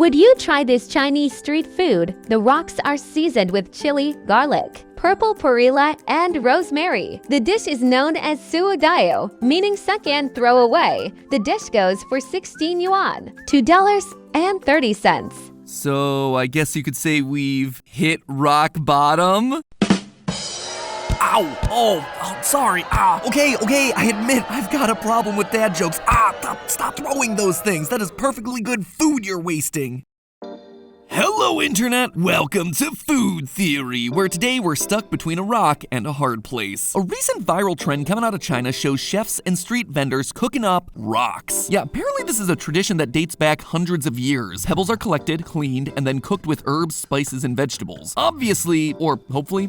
Would you try this Chinese street food? The rocks are seasoned with chili, garlic, purple perilla, and rosemary. The dish is known as suodiu, meaning suck and throw away. The dish goes for 16 yuan, $2.30. So I guess you could say we've hit rock bottom? Ow! Oh, sorry. Okay, I admit I've got a problem with dad jokes. Stop throwing those things. That is perfectly good food you're wasting. Hello, Internet! Welcome to Food Theory, where today we're stuck between a rock and a hard place. A recent viral trend coming out of China shows chefs and street vendors cooking up rocks. Yeah, apparently this is a tradition that dates back hundreds of years. Pebbles are collected, cleaned, and then cooked with herbs, spices, and vegetables. Obviously, or hopefully,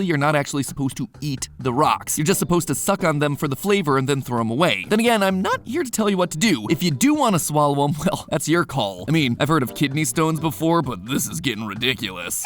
you're not actually supposed to eat the rocks. You're just supposed to suck on them for the flavor and then throw them away. Then again, I'm not here to tell you what to do. If you do want to swallow them, well, that's your call. I mean, I've heard of kidney stones before, but this is getting ridiculous.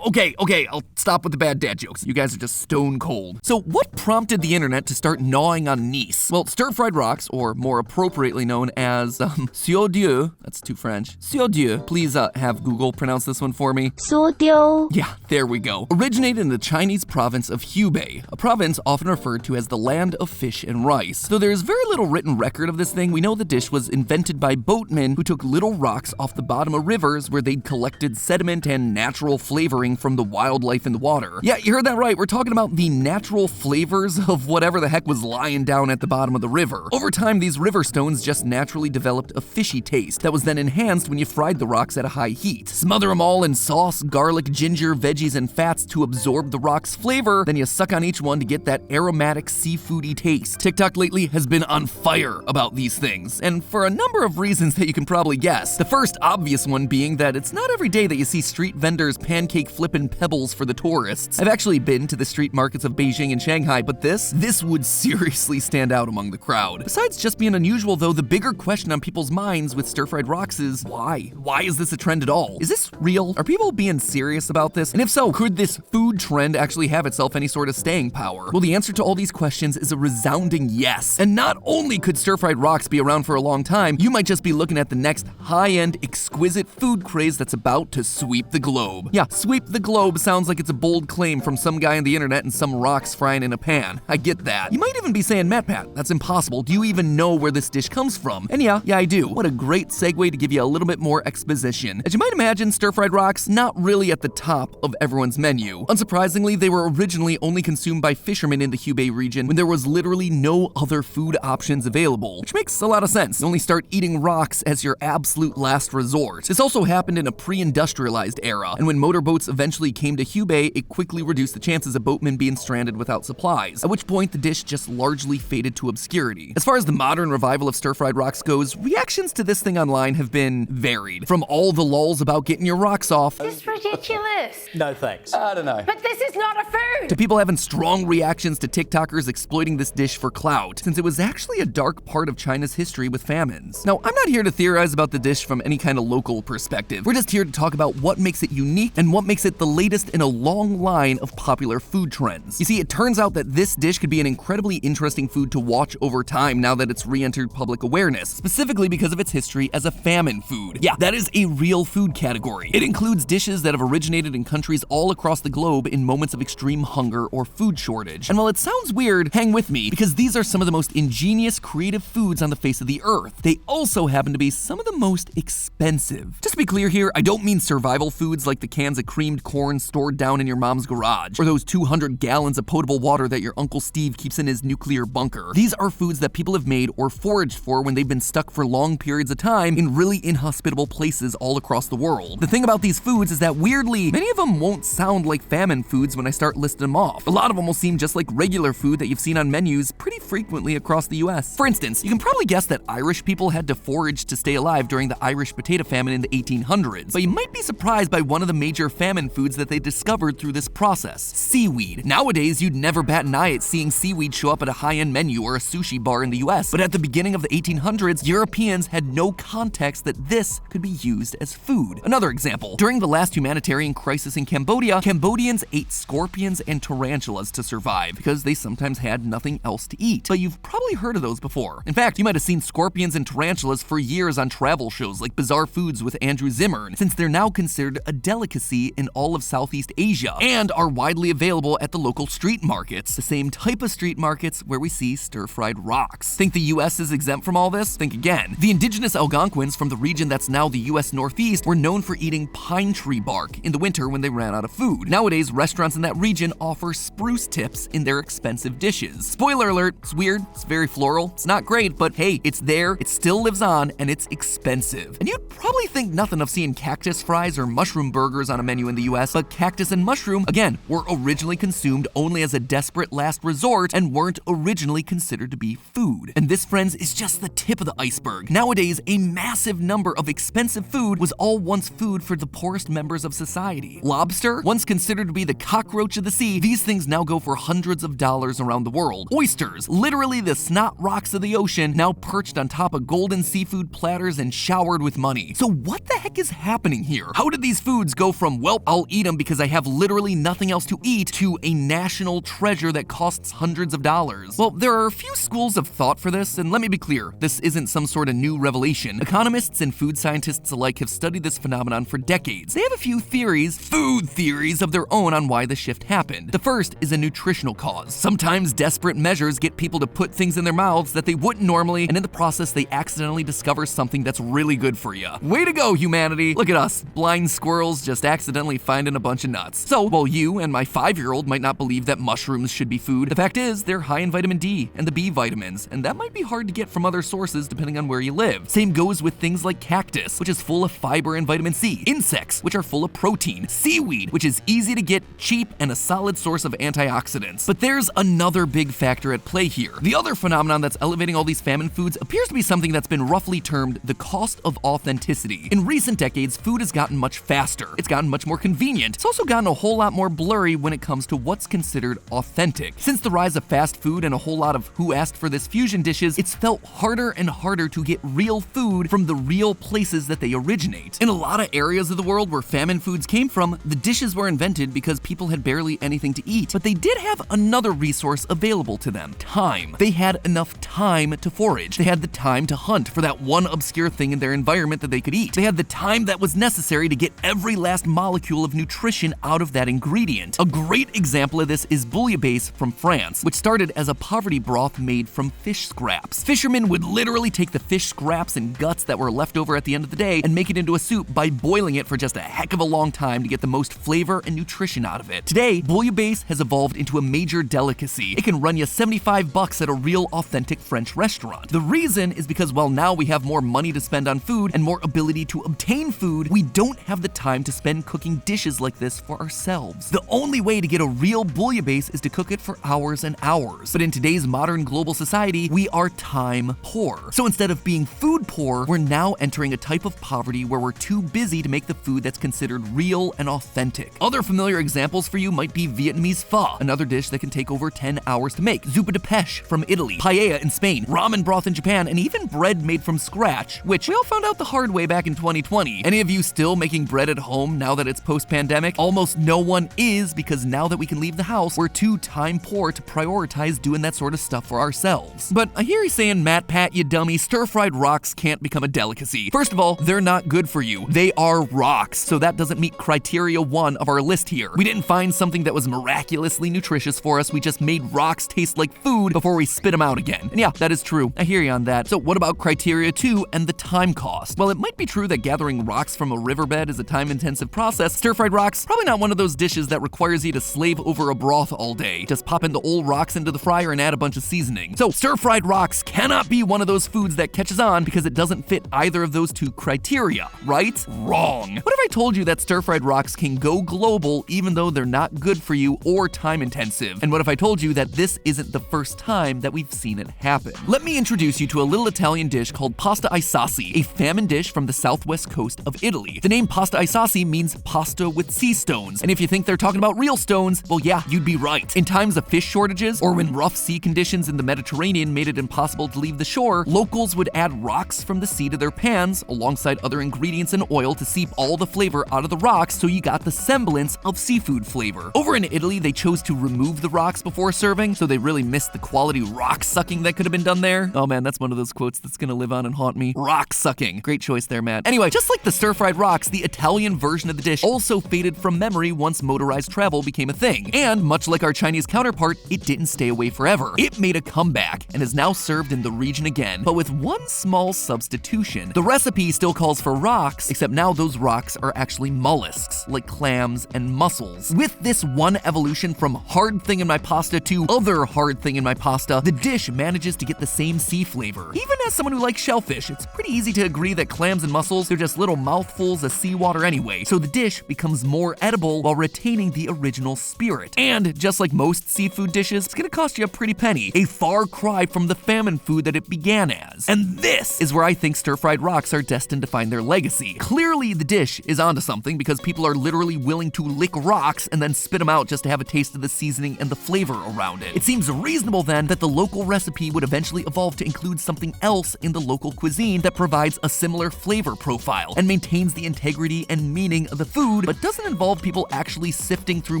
Okay, I'll stop with the bad dad jokes. You guys are just stone cold. So what prompted the internet to start gnawing on gneiss? Well, stir-fried rocks, or more appropriately known as suodiu, that's too French, suodiu. Please have Google pronounce this one for me. Suodiu. Yeah, there we go. Originated in the Chinese province of Hubei, a province often referred to as the land of fish and rice. Though there's very little written record of this thing, we know the dish was invented by boatmen who took little rocks off the bottom of rivers where they'd collected sediment and natural flavoring from the wildlife in the water. Yeah, you heard that right. We're talking about the natural flavors of whatever the heck was lying down at the bottom of the river. Over time, these river stones just naturally developed a fishy taste that was then enhanced when you fried the rocks at a high heat. Smother them all in sauce, garlic, ginger, veggies, and fats to absorb the rock's flavor. Then you suck on each one to get that aromatic seafoody taste. TikTok lately has been on fire about these things, and for a number of reasons that you can probably guess. The first obvious one being that it's not every day that you see street vendors pancake flipping pebbles for the tourists. I've actually been to the street markets of Beijing and Shanghai, but this would seriously stand out among the crowd. Besides just being unusual though, the bigger question on people's minds with stir-fried rocks is why? Why is this a trend at all? Is this real? Are people being serious about this? And if so, could this food trend actually have itself any sort of staying power? Well, the answer to all these questions is a resounding yes. And not only could stir-fried rocks be around for a long time, you might just be looking at the next high-end, exquisite food craze that's about to sweep the globe. Yeah, sweep the globe sounds like it's a bold claim from some guy on the internet and some rocks frying in a pan. I get that. You might even be saying, Matpat, that's impossible. Do you even know where this dish comes from? And yeah, I do. What a great segue to give you a little bit more exposition. As you might imagine, stir-fried rocks not really at the top of everyone's menu. Unsurprisingly, they were originally only consumed by fishermen in the Hubei region when there was literally no other food options available, which makes a lot of sense. You only start eating rocks as your absolute last resort. This also happened in a pre-industrialized era, and when motorboats eventually came to Hubei, it quickly reduced the chances of boatmen being stranded without supplies, at which point the dish just largely faded to obscurity. As far as the modern revival of stir-fried rocks goes, reactions to this thing online have been varied. From all the lulls about getting your rocks off, This is ridiculous. No thanks. I don't know. But this is not a food. to people having strong reactions to TikTokers exploiting this dish for clout, since it was actually a dark part of China's history with famines. Now, I'm not here to theorize about the dish from any kind of local perspective. We're just here to talk about what makes it unique and what makes it the latest in a long line of popular food trends. You see, it turns out that this dish could be an incredibly interesting food to watch over time now that it's re-entered public awareness, specifically because of its history as a famine food. Yeah, that is a real food category. It includes dishes that have originated in countries all across the globe in moments of extreme hunger or food shortage. And while it sounds weird, hang with me, because these are some of the most ingenious, creative foods on the face of the earth. They also happen to be some of the most expensive. Just to be clear here, I don't mean survival foods like the cans of creamed corn stored down in your mom's garage, or those 200 gallons of potable water that your Uncle Steve keeps in his nuclear bunker. These are foods that people have made or foraged for when they've been stuck for long periods of time in really inhospitable places all across the world. The thing about these foods is that weirdly, many of them won't sound like famine foods when I start listing them off. A lot of them will seem just like regular food that you've seen on menus pretty frequently across the US. For instance, you can probably guess that Irish people had to forage to stay alive during the Irish potato famine in the 1800s, but you might be surprised by one of the major famine famine foods that they discovered through this process. Seaweed. Nowadays, you'd never bat an eye at seeing seaweed show up at a high-end menu or a sushi bar in the US, but at the beginning of the 1800s, Europeans had no context that this could be used as food. Another example, during the last humanitarian crisis in Cambodia, Cambodians ate scorpions and tarantulas to survive because they sometimes had nothing else to eat. But you've probably heard of those before. In fact, you might have seen scorpions and tarantulas for years on travel shows like Bizarre Foods with Andrew Zimmern, since they're now considered a delicacy in all of Southeast Asia and are widely available at the local street markets, the same type of street markets where we see stir-fried rocks. Think the US is exempt from all this? Think again. The indigenous Algonquins from the region that's now the US Northeast were known for eating pine tree bark in the winter when they ran out of food. Nowadays, restaurants in that region offer spruce tips in their expensive dishes. Spoiler alert, it's weird, it's very floral, it's not great, but hey, it's there, it still lives on, and it's expensive. And you'd probably think nothing of seeing cactus fries or mushroom burgers on a menu in the US, but cactus and mushroom, again, were originally consumed only as a desperate last resort and weren't originally considered to be food. And this, friends, is just the tip of the iceberg. Nowadays, a massive number of expensive food was all once food for the poorest members of society. Lobster, once considered to be the cockroach of the sea, these things now go for hundreds of dollars around the world. Oysters, literally the snot rocks of the ocean, now perched on top of golden seafood platters and showered with money. So what the heck is happening here? How did these foods go from, well, I'll eat them because I have literally nothing else to eat, to a national treasure that costs hundreds of dollars? Well, there are a few schools of thought for this, and let me be clear, this isn't some sort of new revelation. Economists and food scientists alike have studied this phenomenon for decades. They have a few theories, food theories of their own on why the shift happened. The first is a nutritional cause. Sometimes desperate measures get people to put things in their mouths that they wouldn't normally, and in the process they accidentally discover something that's really good for you. Way to go, humanity! Look at us, blind squirrels just accidentally finding a bunch of nuts. So, while you and my 5-year-old might not believe that mushrooms should be food, the fact is they're high in vitamin D and the B vitamins, and that might be hard to get from other sources depending on where you live. Same goes with things like cactus, which is full of fiber and vitamin C, insects, which are full of protein, seaweed, which is easy to get, cheap, and a solid source of antioxidants. But there's another big factor at play here. The other phenomenon that's elevating all these famine foods appears to be something that's been roughly termed the cost of authenticity. In recent decades, food has gotten much faster. It's gotten much more convenient. It's also gotten a whole lot more blurry when it comes to what's considered authentic. Since the rise of fast food and a whole lot of who asked for this fusion dishes, it's felt harder and harder to get real food from the real places that they originate. In a lot of areas of the world where famine foods came from, the dishes were invented because people had barely anything to eat, but they did have another resource available to them: time. They had enough time to forage. They had the time to hunt for that one obscure thing in their environment that they could eat. They had the time that was necessary to get every last molecule of nutrition out of that ingredient. A great example of this is bouillabaisse from France, which started as a poverty broth made from fish scraps. Fishermen would literally take the fish scraps and guts that were left over at the end of the day and make it into a soup by boiling it for just a heck of a long time to get the most flavor and nutrition out of it. Today, bouillabaisse has evolved into a major delicacy. It can run you $75 at a real authentic French restaurant. The reason is because while now we have more money to spend on food and more ability to obtain food, we don't have the time to spend cooking dishes like this for ourselves. The only way to get a real bouillabaisse is to cook it for hours and hours. But in today's modern global society, we are time poor. So instead of being food poor, we're now entering a type of poverty where we're too busy to make the food that's considered real and authentic. Other familiar examples for you might be Vietnamese pho, another dish that can take over 10 hours to make, zuppa de pêche from Italy, paella in Spain, ramen broth in Japan, and even bread made from scratch, which we all found out the hard way back in 2020. Any of you still making bread at home now that it's post-pandemic? Almost no one is, because now that we can leave the house, we're too time poor to prioritize doing that sort of stuff for ourselves. But I hear you saying, Matpat, you dummy, stir-fried rocks can't become a delicacy. First of all, they're not good for you. They are rocks, so that doesn't meet criteria 1 of our list here. We didn't find something that was miraculously nutritious for us, we just made rocks taste like food before we spit them out again. And yeah, that is true. I hear you on that. So what about criteria 2 and the time cost? Well, it might be true that gathering rocks from a riverbed is a time-intensive process. Stir-fried rocks, probably not one of those dishes that requires you to slave over a broth all day. Just pop in the old rocks into the fryer and add a bunch of seasoning. So stir-fried rocks cannot be one of those foods that catches on because it doesn't fit either of those 2 criteria, right? Wrong. What if I told you that stir-fried rocks can go global even though they're not good for you or time-intensive? And what if I told you that this isn't the first time that we've seen it happen? Let me introduce you to a little Italian dish called pasta ai sassi, a famine dish from the southwest coast of Italy. The name pasta ai sassi means pasta pasta with sea stones. And if you think they're talking about real stones, well yeah, you'd be right. In times of fish shortages, or when rough sea conditions in the Mediterranean made it impossible to leave the shore, locals would add rocks from the sea to their pans, alongside other ingredients and oil to seep all the flavor out of the rocks so you got the semblance of seafood flavor. Over in Italy, they chose to remove the rocks before serving, so they really missed the quality rock sucking that could have been done there. Oh man, that's one of those quotes that's gonna live on and haunt me. Rock sucking. Great choice there, Matt. Anyway, just like the stir-fried rocks, the Italian version of the dish also faded from memory once motorized travel became a thing. And much like our Chinese counterpart, it didn't stay away forever. It made a comeback and is now served in the region again, but with one small substitution. The recipe still calls for rocks, except now those rocks are actually mollusks, like clams and mussels. With this one evolution from hard thing in my pasta to other hard thing in my pasta, the dish manages to get the same sea flavor. Even as someone who likes shellfish, it's pretty easy to agree that clams and mussels, they're just little mouthfuls of seawater anyway, so the dish becomes more edible while retaining the original spirit. And just like most seafood dishes, it's gonna cost you a pretty penny, a far cry from the famine food that it began as. And this is where I think stir-fried rocks are destined to find their legacy. Clearly the dish is onto something because people are literally willing to lick rocks and then spit them out just to have a taste of the seasoning and the flavor around it. It seems reasonable then that the local recipe would eventually evolve to include something else in the local cuisine that provides a similar flavor profile and maintains the integrity and meaning of the food, but doesn't involve people actually sifting through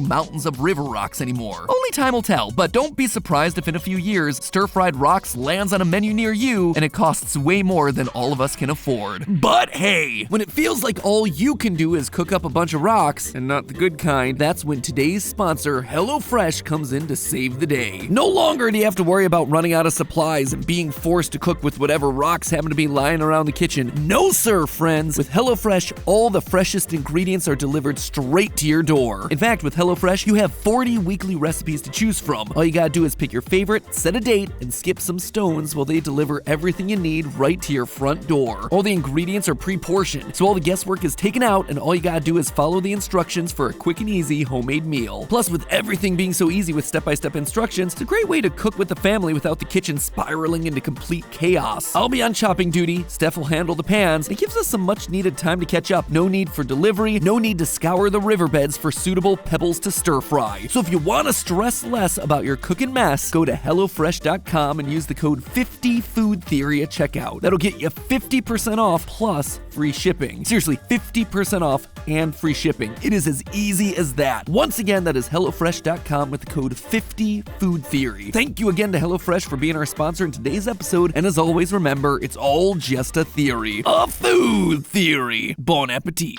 mountains of river rocks anymore. Only time will tell, but don't be surprised if in a few years, stir-fried rocks lands on a menu near you and it costs way more than all of us can afford. But hey, when it feels like all you can do is cook up a bunch of rocks, and not the good kind, that's when today's sponsor, HelloFresh, comes in to save the day. No longer do you have to worry about running out of supplies and being forced to cook with whatever rocks happen to be lying around the kitchen. No sir, friends! With HelloFresh, all the freshest ingredients are delivered straight to your door. In fact, with HelloFresh, you have 40 weekly recipes to choose from. All you gotta do is pick your favorite, set a date, and skip some stones while they deliver everything you need right to your front door. All the ingredients are pre-portioned, so all the guesswork is taken out, and all you gotta do is follow the instructions for a quick and easy homemade meal. Plus, with everything being so easy with step-by-step instructions, it's a great way to cook with the family without the kitchen spiraling into complete chaos. I'll be on chopping duty, Steph will handle the pans, and it gives us some much-needed time to catch up. No need for delivery, no need to scour the riverbeds for suitable pebbles to stir-fry. So if you want to stress less about your cooking mess, go to HelloFresh.com and use the code 50FoodTheory at checkout. That'll get you 50% off plus free shipping. Seriously, 50% off and free shipping. It is as easy as that. Once again, that is HelloFresh.com with the code 50FoodTheory. Thank you again to HelloFresh for being our sponsor in today's episode, and as always, remember, it's all just a theory. A food theory. Bon appetit.